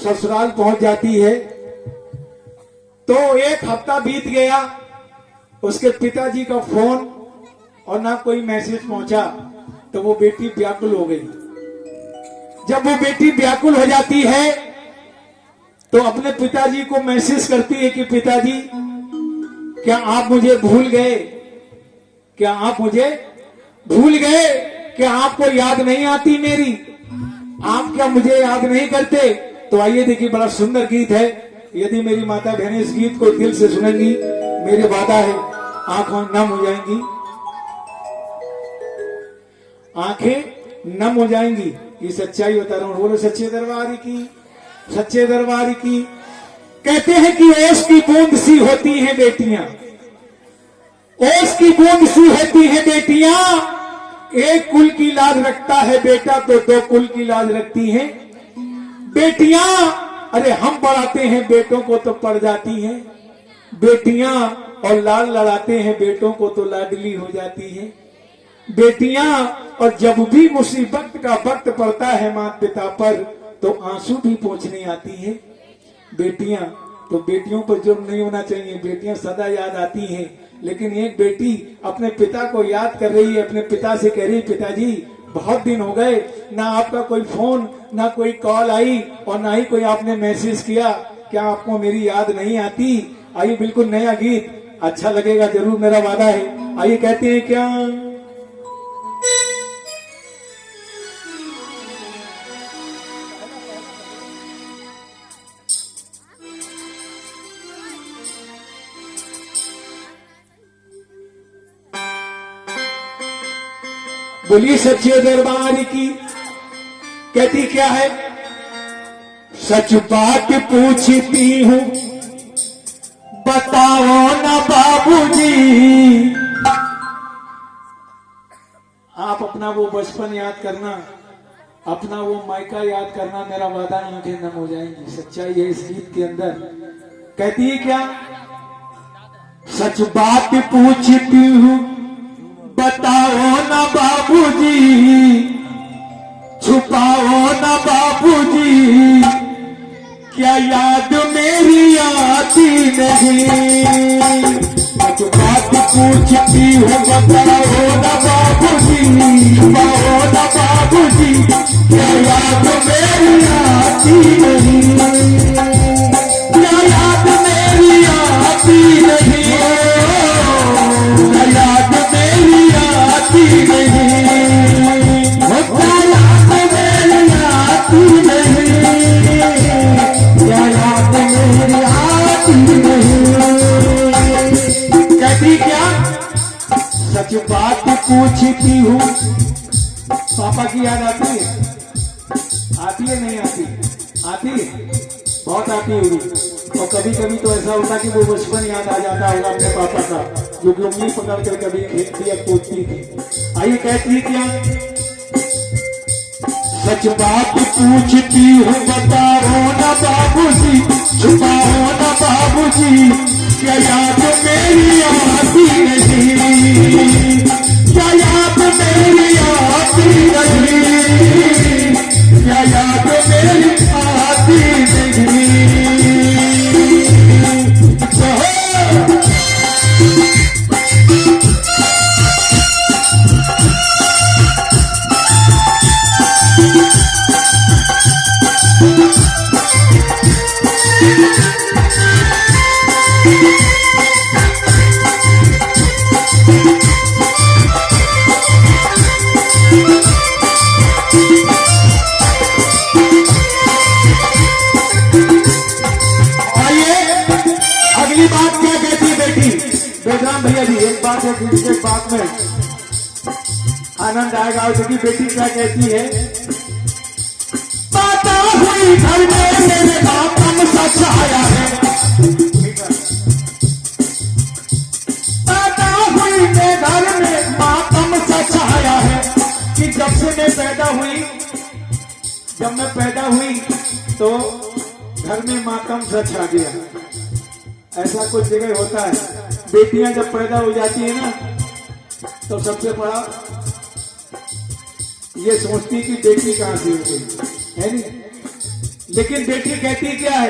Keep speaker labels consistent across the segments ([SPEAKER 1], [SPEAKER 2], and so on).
[SPEAKER 1] ससुराल पहुंच जाती है तो एक हफ्ता बीत गया, उसके पिताजी का फोन और ना कोई मैसेज पहुंचा, तो वो बेटी व्याकुल हो गई। जब वो बेटी व्याकुल हो जाती है तो अपने पिताजी को मैसेज करती है कि पिताजी क्या आप मुझे भूल गए, क्या आप मुझे भूल गए, क्या आपको याद नहीं आती मेरी, आप क्या मुझे याद नहीं करते। तो आइए देखिए, बड़ा सुंदर गीत है। यदि मेरी माता बहनें इस गीत को दिल से सुनेंगी, मेरे वादा है आंखों नम हो जाएंगी, आंखें नम हो जाएंगी। ये सच्चाई बता रहा हूं, बोलो सच्चे दरबार की, सच्चे दरबार की। कहते हैं कि ओस की बूंद सी होती हैं बेटियां, ओस की बूंद सी होती हैं बेटियां, एक कुल की लाज रखता है बेटा तो दो कुल की लाज रखती हैं बेटियां। अरे हम पढ़ाते हैं बेटों को तो पढ़ जाती हैं बेटियां, और लाल लड़ाते हैं बेटों को तो लाडली हो जाती हैं बेटियां। और जब भी मुसीबत का वक्त पड़ता है माता पिता पर तो आंसू भी पोंछने आती है बेटियां। तो बेटियों पर जुर्म नहीं होना चाहिए, बेटियां सदा याद आती हैं। लेकिन एक बेटी अपने पिता को याद कर रही है, अपने पिता से कह रही, पिताजी बहुत दिन हो गए, ना आपका कोई फोन, ना कोई कॉल आई और ना ही कोई आपने मैसेज किया, क्या आपको मेरी याद नहीं आती। आइए, बिल्कुल नया गीत, अच्छा लगेगा जरूर, मेरा वादा है। आइए कहते हैं क्या, बोलिए सच्चे दरबार की। कहती क्या है, सच बात पूछती हूं बताओ ना बाबूजी। आप अपना वो बचपन याद करना, अपना वो मायका याद करना, मेरा वादा आंखें नम हो जाएंगी। सच्चाई है इस गीत के अंदर। कहती है क्या, सच बात पूछती हूं बताओ ना बाबूजी, छुपाओ ना बाबूजी, क्या याद मेरी आती नहीं। सच बात पूछती हूँ बताओ ना बाबूजी, छुपाओ ना बाबूजी, क्या याद मेरी आती नहीं, क्या याद मेरी आती नहीं, क्या याद मेरी आती नहीं, क्या याद मेरी आती नहीं, क्या याद मेरी आती नहीं। कहती क्या, सच बात पूछती हूँ, पापा की याद आती है, आती है नहीं आती, आती है, बहुत आती होगी। और कभी कभी तो ऐसा होता कि वो बचपन याद आ जाता होगा अपने पापा का, जो उंगली पकड़ कर कभी खेलती या कूदती थी। आइए कहती क्या, सच बात पूछती हूँ बताओ ना बाबूजी, छुपाओ ना बाबूजी, क्या याद मेरी आती नहीं, क्या याद मेरी आती नहीं, क्या याद मेरी आती नहीं। भैया जी एक बात है, दूसरे बात में आनंद आएगा। क्योंकि बेटी क्या कहती है, माता हुई घर में मेरे मातम सच आया है, माता हुई मेरे घर में मातम सच आया है, कि जब से मैं पैदा हुई, जब मैं पैदा हुई तो घर में मातम सच आ गया। ऐसा कुछ जगह होता है, बेटियां जब पैदा हो जाती है ना तो सबसे बड़ा ये सोचती कि बेटी कहां से हो गई है, नहीं लेकिन बेटी कहती क्या है,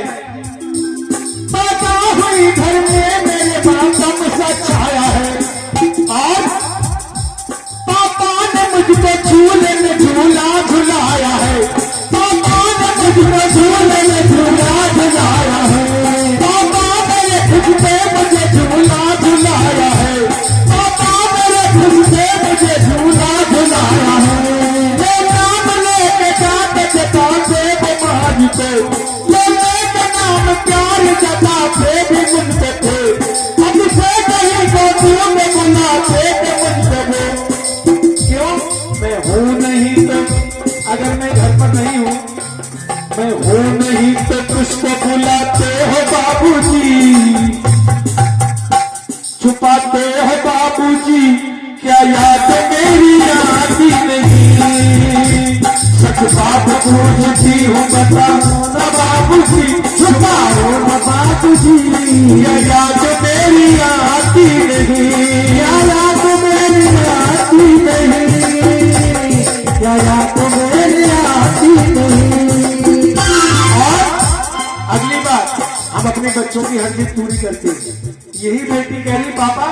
[SPEAKER 1] पैदा हुई घर में मेरे बातम सच्चाया है, और पापा ने मुझको झूले में झूला झुलाया है, पापा ने मुझको झूले में झूला झुलाया है, पापा मेरे खुद पे मुझे झूला झुलाया है, पापा मेरे खुद पे मुझे झूला झुलाया है। ये नाम लेके जाते जताते बीमारी को, लेने का नाम प्यार जताते भी मुझसे थे, अब से कहीं को दूर में बुलाते थे मुझसे वो। क्यों? मैं हूँ नहीं तो, अगर मैं घर पर नहीं हूँ, मैं हूँ नहीं तो तुझको बुलाते हो बाबूजी, छुपाते हो बाबूजी, क्या याद मेरी आती नहीं, सच बात पूछती हूँ बताओ न बाबूजी, छुपाओ न बाबूजी, क्या याद मेरी आती नहीं, क्या याद मेरी आती नहीं, क्या याद मेरी आती नहीं। और अगली बात, हम अपने बच्चों की हर चीज पूरी करते हैं। यही बेटी कह रही, पापा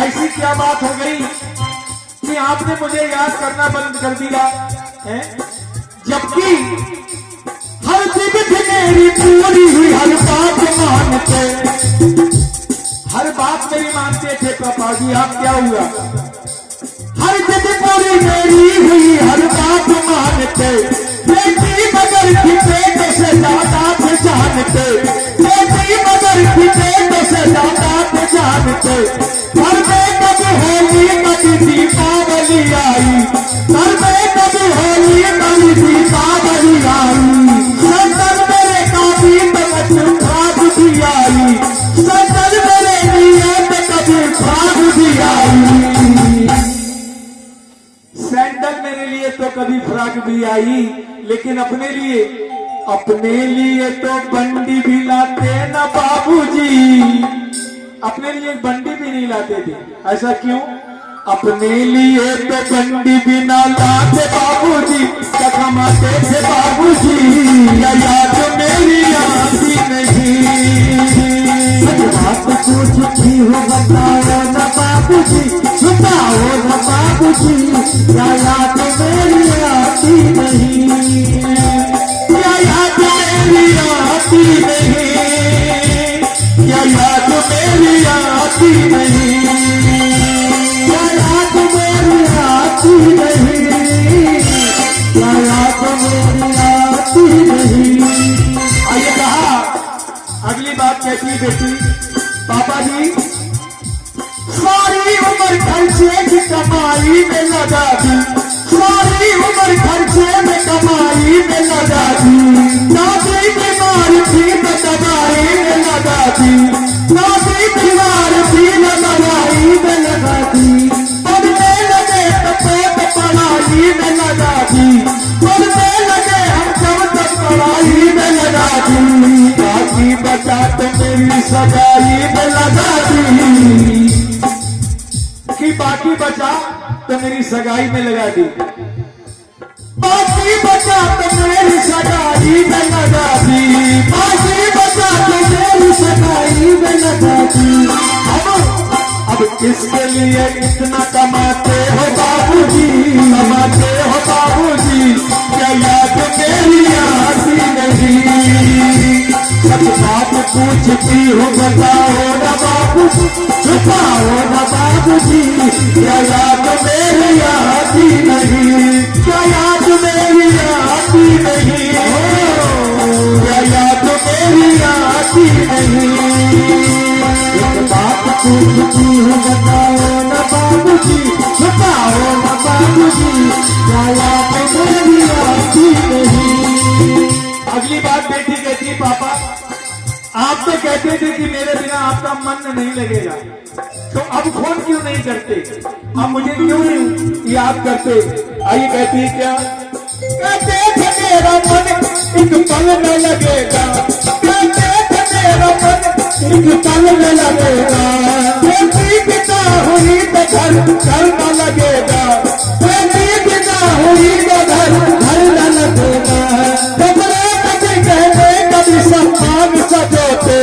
[SPEAKER 1] ऐसी क्या बात हो गई कि आपने मुझे याद करना बंद कर दिया है, जबकि हर जिद मेरी पूरी हुई, हर बात मानते, हर बात मेरी मानते थे पापा जी, आप क्या हुआ, हर जिद पूरी मेरी हुई, हर बात मानते, बेटी मगर की पेट से ज्यादा थे जानते, बेटी मगर की पेट से ज्यादा थे जानते, घर में कभी होली कभी दीपावली आई, घर में कभी होली कभी दीपावली आई, संतन मेरे काफी तक भाग भी आई, संतन मेरे लिए कभी भाग भी आई, सैंडल मेरे लिए तो कभी फ्राक भी आई, लेकिन अपने लिए तो बंडी भी लाते न बाबूजी, अपने लिए बंडी भी नहीं लाते थे। ऐसा क्यों? अपने लिए तो बंडी भी ना लाते बाबूजी, क्या कमाते थे बाबूजी, या याद मेरी आती नहीं, बात पूछती हूँ बताओ न बाबूजी, छुपाओ न बाबूजी, क्या याद मेरी आती नहीं, क्या याद मेरी आती नहीं, क्या याद मेरी आती नहीं, क्या याद मेरी आती नहीं, क्या याद मेरी आती नहीं। आइए कहा, अगली बात कहती है बेटी, पापा जी सारी उम्र खर्चे की कमाई में लगा दी, सारी उम्र खर्चे में कमाई में लगा दी, दादी बीमार थी तो दवाई में लगा दी, दादी बीमार थी तो दवाई में लगा दी, पढ़ने लगे तो पढ़ाई में लगा दी, पढ़ने लगे हम सब तक पढ़ाई में लगा दी, बाकी बचा तो मेरी सगाई में लगा दी, कि बाकी बचा तो मेरी सगाई में लगा दी, बाकी बचा तो मेरी सगाई में लगा दी, बाकी बचा तो मेरी सगाई में लगा दी। अब किसके लिए इतना कमाते हो बाबूजी, कमाते हो बाबूजी, क्या याद मेरी आती नहीं, सब बात पूछती हूँ बताओ न बाबूजी, छुपाओ न बाबूजी, क्या याद मेरी आती नहीं, क्या याद मेरी आती नहीं, क्या याद मेरी आती नहीं, एक बात पूछती हूँ बताओ न बाबूजी, छुपाओ न बाबूजी, क्या याद मेरी आती नहीं। अगली बात बेटी कहती है, पापा आप तो कहते थे कि मेरे बिना आपका मन नहीं लगेगा, तो अब फोन क्यों नहीं करते, अब मुझे क्यों नहीं याद करते। आइए कहती है क्या, कहते थे मेरा मन एक पल न लगेगा, कहते थे मेरा मन एक पल न लगेगा, बेटी पिता हुई तो घर घर न लगेगा, बेटी पिता हुई तो घर घर न लगेगा,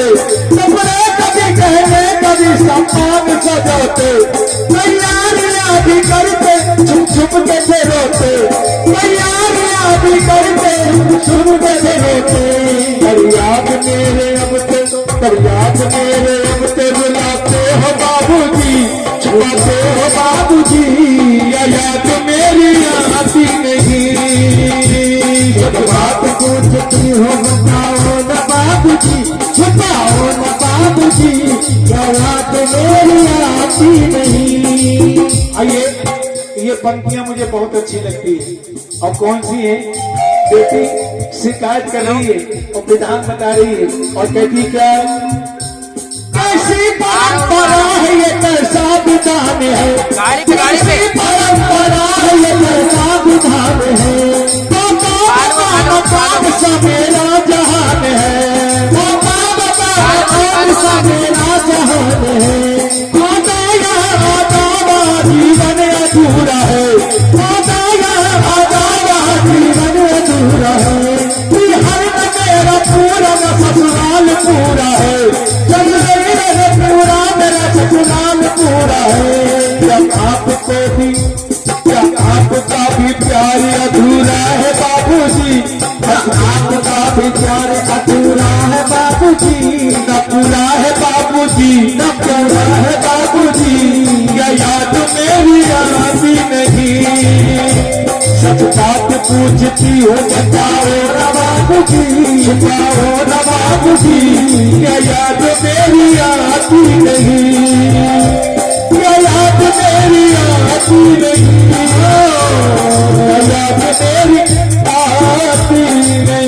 [SPEAKER 1] सपने कभी कहने कभी सम्मान सजाते, तैयारियां भी करते छुप छुप के थे रोते, तैयारियां भी करते छुप छुप के थे रोते। पर याद मेरे अब ते, पर याद मेरे अब ते बुलाते हो बाबूजी, छुपाते हो बाबूजी, या याद मेरी आती नहीं। जब बात पूछती हो बताओ न बाबूजी, छुपाओ न बाबूजी, या याद मेरी आती नहीं। आइए, ये पंक्तियां मुझे बहुत अच्छी लगती है। और कौन सी है? बेटी शिकायत कर रही है और विधान बता रही है और कहती क्या? कैसी परंपरा है ये, कैसा विधान है, कैसी परंपरा है ये, कैसा विधान है। कौन सा मेरा जहान है, कौन सा मेरा जहान है। जीवन अधूरा है, जीवन अधूरा है। हर मेरा पूरा ससुराल पूरा है, पूरा मेरा ससुराल पूरा है। क्या आपको भी, क्या आपका भी प्यार अधूरा है बाबूजी, आपका भी प्यार अधूरा है बाबूजी। न पूरा है बाबूजी, न पूरा है बाबूजी, या याद मेरी आती नहीं। सच बात पूछती हो बताओ न बाबूजी, छुपाओ न बाबूजी, या याद मेरी आती नहीं, या याद मेरी आती नहीं, या याद मेरी आती नहीं।